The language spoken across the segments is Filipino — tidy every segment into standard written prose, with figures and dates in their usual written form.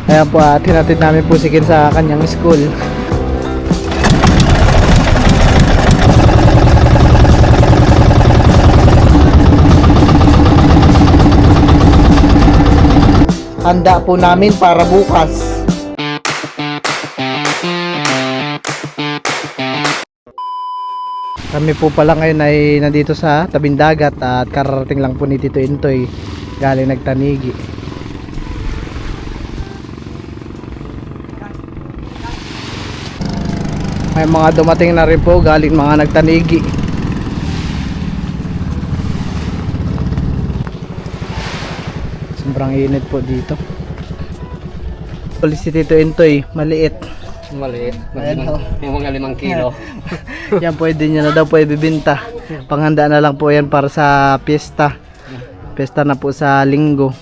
Ayan po at hinatid namin po si Ken sa kanyang school. Handa po namin para bukas. Kami po pala ngayon ay nandito sa tabing dagat at kararating lang po ni Tito Intoy galing nagtanigi. May mga dumating na rin po galing mga nagtanigi. Sobrang init po dito. Si Tito Intoy, maliit. Maliit. Ayan, oh. Yung mga 5 kilo. Yan pwede nyo na daw po ibibinta. Panghanda na lang po yan para sa piyesta. Piyesta na po sa linggo.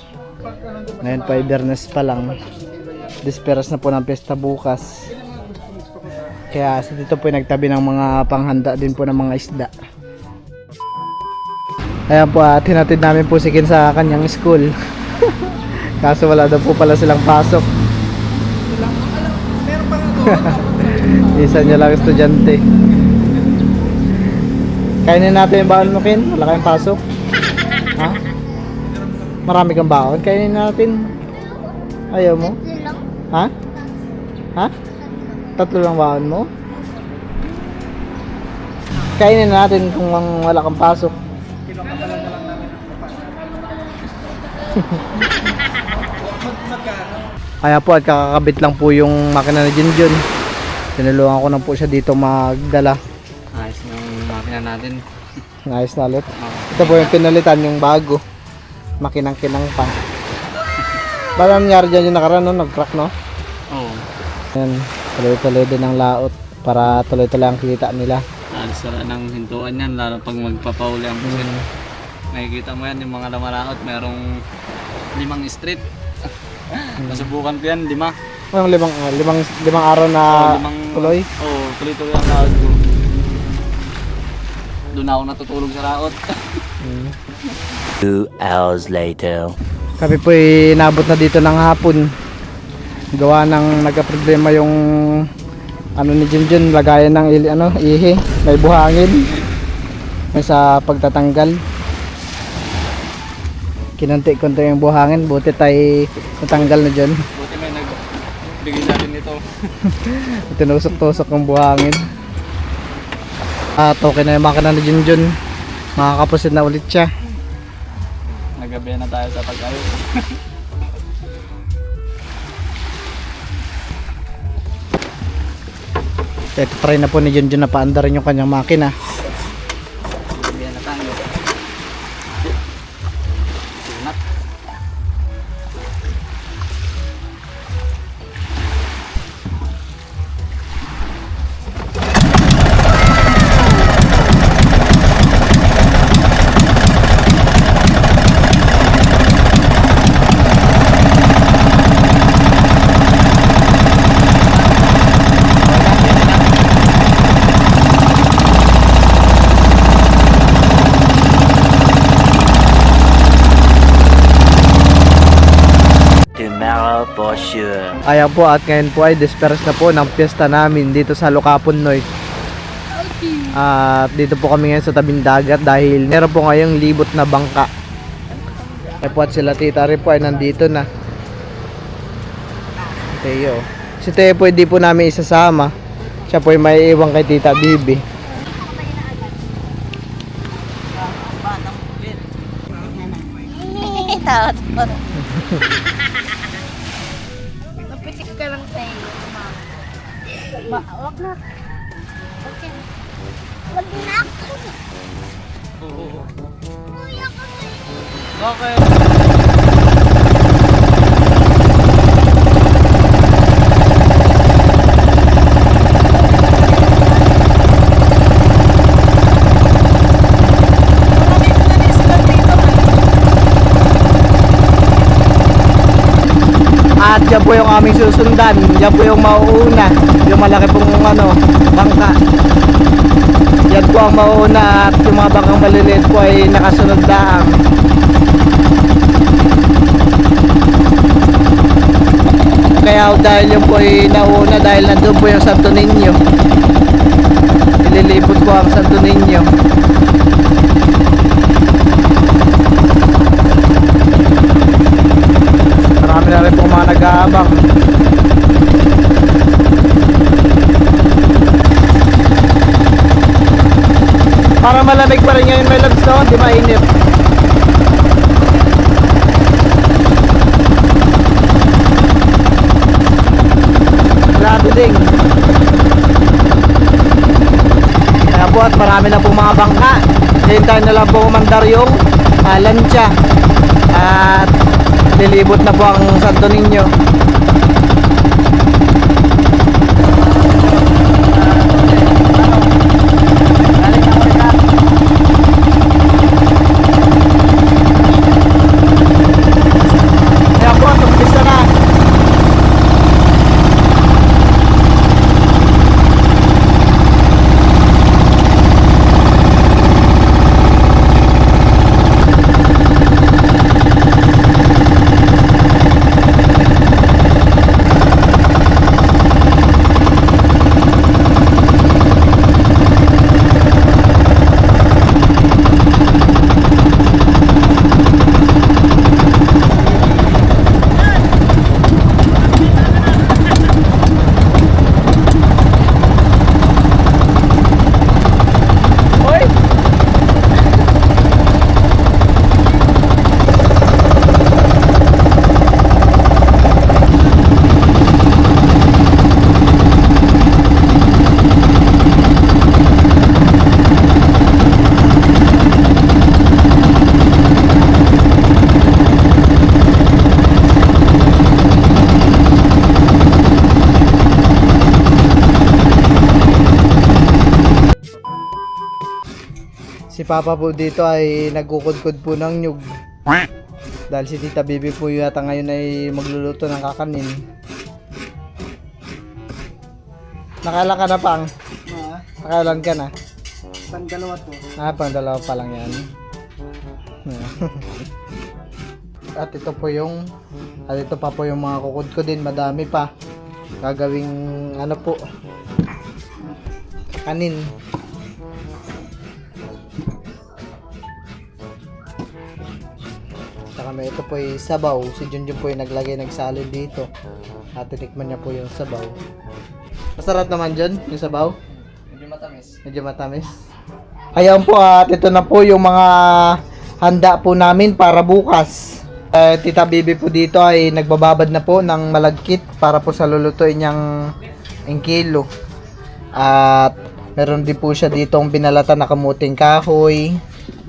Ngayon po ay Biyernes pa lang. Disperas na po ng piyesta bukas. Kaya sa dito po ay nagtabi ng mga panghanda din po ng mga isda. Ayan po at hinatid namin po si Ken sa kanyang school. Kaso wala daw po pala silang pasok. Isa niya lang estudyante. Kainin natin yung baon mo, Ken. Wala kayong pasok. Ha? Marami kang baon. Kainin natin. Ayaw mo? Ha? Ha? 3 lang baon mo? Kainin natin kung wala kang pasok. Kaya po at kakakabit lang po yung makina na Junjun. Tinulungan ko na po siya dito magdala. Ayos ng makina natin. Ayos na ulit. Ito po yung pinalitan, yung bago. Makinang-kinang pa. Ba't nangyari dyan yung nakaraan, no? Nag-crack, no? Oo. Ayan, tuloy-tuloy din ang laot para tuloy-tuloy ang kita nila. Alis wala ng hintuan yan, lalo pag magpapauli ang pusit. Nakikita mo yan, yung mga lamalaot, merong 5 street. Nasubukan ko yan, 5. Yung limang araw na tuloy. Oo, tuloy-tuloy ang laot ko. Doon ako natutulog sa laot. 2 hours later. Kami po inabot na dito ng hapon. Gawa ng nagka-problema yung ano ni Junjun, lagayan ng ihi, may buhangin. May sa pagtatanggal. Kinunti-kunti yung buhangin, buti tayo natanggal na dyan. Buti may nagbigay sa atin nito. Tinusok-tusok ang buhangin. At okay na yung makina ni Junjun. Makakapusin na ulit siya. Nagabi na tayo sa pag-ayos. Ito try na po ni Junjun na paandarin yung kanyang makina. Nagabi na tayo. Sunat. Tomorrow for sure. Ayan po at ngayon po ay disperas na po ng piyesta namin dito sa Lokapon Noy. At dito po kami ngayon sa tabing dagat dahil meron po ngayong libot na bangka. Ayan po at sila Tita rin po ay nandito na. Teo. Si Teo po hindi po namin isasama. Siya po ay may iwan kay Tita Bibi. Takot po. Napitik ka lang tayo, mama. Wag na. Okay. Wag na ako. Kuya ko na yun. Okay. At yan po yung aming susundan. Yan po yung mauuna. Yung malaki pong bangka. Yan po ang mauuna at yung mga bangkang maliliit po ay nakasunod daang. tinawag dahil yung po ay nauna dahil nandun po yung Santo Niño. Ililipot po ang Santo Niño. Marami na rin po mga nag-aabang. Para malamig pa rin ngayon may labs no, di mainit. Grabe ding. Kaya po at marami na po mga bangka. Hintayin na lang po umandar yung lansya. At lilibot na po ang Santo Niño. Kaya po at umpisa na. Si Papa po dito ay nagkukudkod po ng nyug. Dahil si Tita Bibi po yata ngayon ay magluluto ng kakanin. Nakailan ka na pang? Nakailan ka na? Pang-dalawa to. Pang dalawa pa lang yan. At ito po yung at ito pa po yung mga kukudkod din, madami pa. Gagawing ano po, kakanin. Saka may ito po yung sabaw. Si Junjun po yung naglagay, nagsalo dito. At titikman niya po yung sabaw. Masarap naman dyan, yung sabaw. Medyo matamis. Medyo matamis. Ayan po at ito na po yung mga handa po namin para bukas. Tita Bibi po dito ay nagbababad na po ng malagkit para po sa lulutuin niyang engkilo. At meron din po siya ditong binalatan na kamuting kahoy.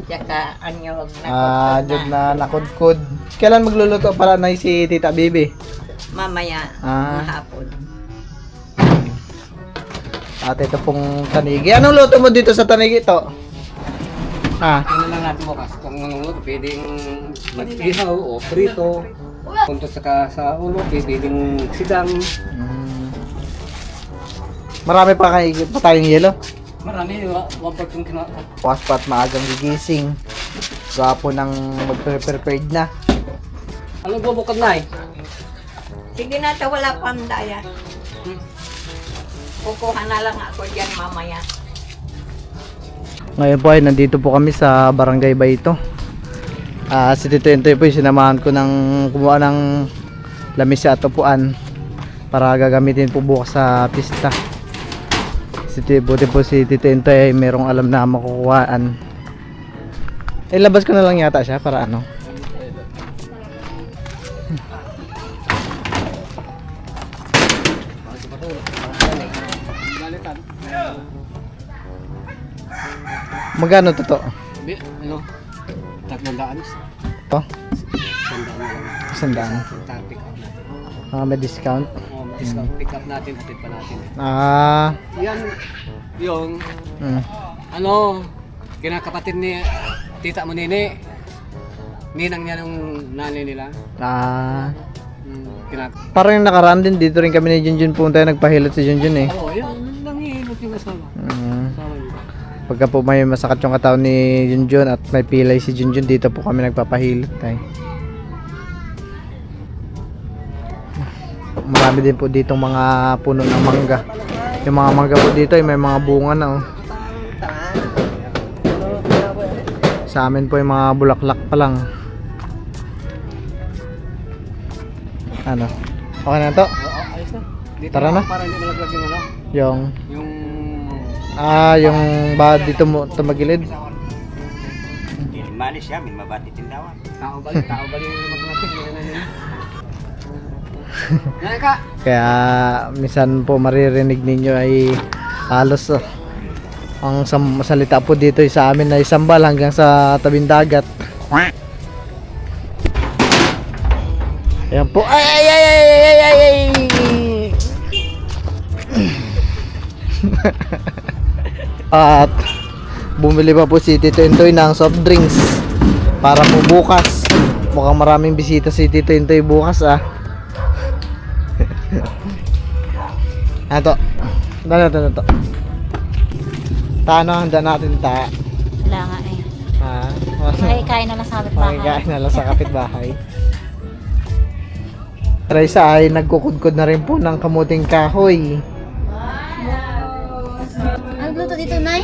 Tsaka anyog na Jog na nakudkod. Kailan magluluto para na si Tita Bibi? mamaya hapon. At ito pong tanigi. Anong luto mo dito sa tanigi ito? Ano lang natin bukas, kung pwedeng mag-ihaw o prito, punto sa ulo, pwedeng sidang. Marami pa tayong yelo. Marami, wapag yung kinaka. Bukas pa at maagang gigising. Gwapo nang mag-prepared na. Anong bubukad na eh? Sige na, wala pang daya. Kukuha na lang ako dyan mamaya. Ngayon po ay nandito po kami sa Barangay Bayto. Si Tito Entoy po yung sinamahan ko ng kumuha ng lamis at upuan para gagamitin po bukas sa pista. Buti po si Tito Entoy ay merong alam na makukuhaan. Labas ko na lang yata siya para ano. Magkano to? Ano? 300. Ito? 100 na 100. lang. Pick up natin. May discount. Discount pick up natin, hatid pa natin. Yan, yung, ano, kinakapatid ni tita mo nini. Ninang niya nung nanay nila. Parang yung nakaraan din dito rin kami ni Junjun punta, nagpahilot si Junjun eh. Oo, yan, nangihilot yung asawa. Asawa niya. Pagka po may masakit yung katawan ni Junjun at may pilay si Junjun, dito po kami nagpapahilot ay. Marami din po dito mga puno ng mangga. Yung mga mangga po dito ay may mga bunga na oh. Sa amin po yung mga bulaklak pa lang. Ano? Okay na to? Oo, ayos na. Dito Tara na. Para hindi malaglag yung ano. Yung Yung... yung ba dito mo tumagilid? Malis siya, may mabati tindawan. Tao bali yung magmatik. Yan ka! Kaya minsan po maririnig ninyo ay halos ang salita po dito ay sa amin ay sambal hanggang sa tabing dagat. Ayan po. Ay! At bumili pa po si Tito Intoy ng soft drinks para po bukas. Mukhang maraming bisita si Tito Intoy bukas ah. Ato. Ito. Taano handa natin ta? Wala nga eh. Ha? Kain na lang sa kapitbahay. Makikain na lang sa kapitbahay. Raisa ay nagkukudkod na rin po ng kamuting kahoy. Ano luto dito, Nay?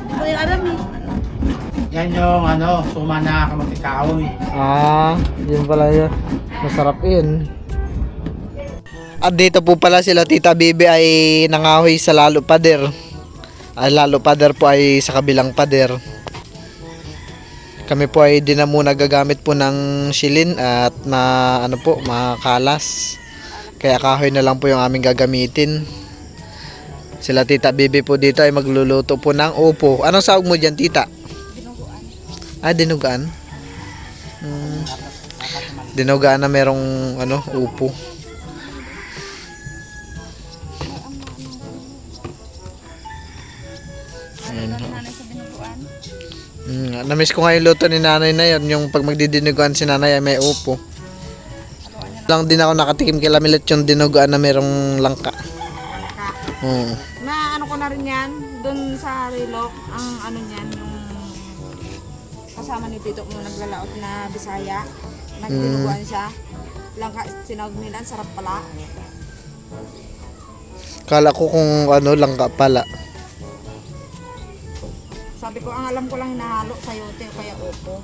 Hindi ko yung alam eh. Yan yung suma na kamuting kahoy. Yun pala yun. Masarap yun. At dito po pala sila Tita Bibi ay nangahoy sa lalo pader. Lalo pader po ay sa kabilang pader. Kami po ay di na muna gagamit po ng shilin at makalas. Kaya kahoy na lang po yung aming gagamitin. Sila Tita Bibi po dito ay magluluto po ng upo. Anong sahog mo dyan, Tita? Dinuguan. Dinuguan? Dinuguan na merong upo. Ayan. Namiss ko nga yung luto ni nanay na yun. Yung pag magdidinuguan si nanay ay may upo. Lang din ako nakatikim kay Lamilet yung dinuguan na merong langka. Na ano ko na rin yan, doon sa Rilok, ang ano niyan, yung kasama ni Tito mo naglalaot na Bisaya, nagdinuguan siya. Langka, sinawag nila, sarap pala. Kala ko kung langka pala. Sabi ko, ang alam ko lang hinahalo sa yote o kaya opo.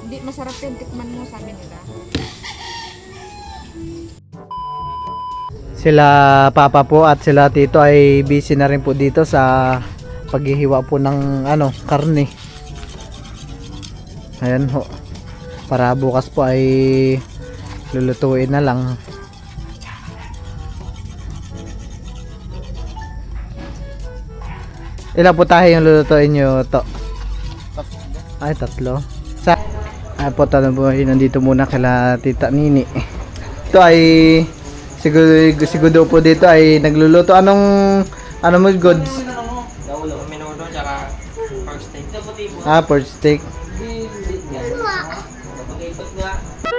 Hindi masarap yung tikman mo, sabi nila. Sila Papa po at sila Tito ay busy na rin po dito sa paghihiwa po ng karne. Ayan ho. Para bukas po ay lulutuin na lang. Ilan po tayo yung lulutuin nyo to? Ay, 3. Ay po, nandito muna kila Tita Nini. Ito ay siguro po dito ay nagluluto. Anong mo goods? Minuto tsaka pork steak. Pork steak.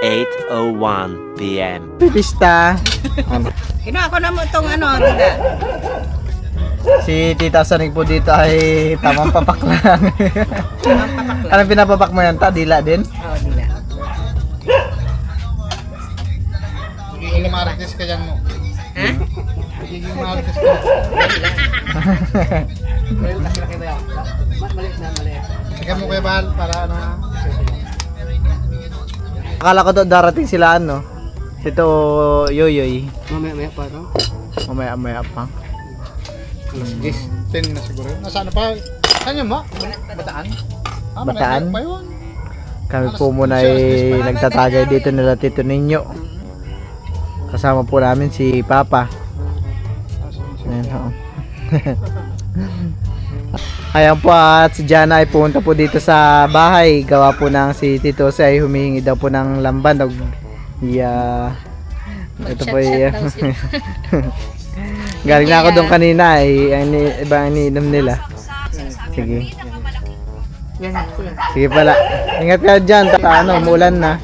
8:01 p.m. Pista. Kinuha ko na mo itong Rina. Si Tita Sanig po dito ay tamang papak lang. Anong pinapapak mo yan? Dila din? Oo, dila. Hindi marites ka dyan mo. Ha? Hindi marites ka. Sige mo kuya Bahal para Akala ko darating sila Ito Yoyoy. Mamaya pa ito. Mamaya pa. 10 na siguro. Nasaan pa? Saan yun mo? Bataan? Bataan? Pa yun. Kami po muna ay nagtatagay dito nila Tito Ninyo. Kasama po namin si Papa. Ayan ho. Ayan po at si Jana ay pumunta po dito sa bahay. Gawa po ng si Tito si ay humihingi daw po ng lamban. Ito po galing na ako doon kanina iba ang iniinom nila. Sige. Sige pala. Ingat ka dyan. Umulan na.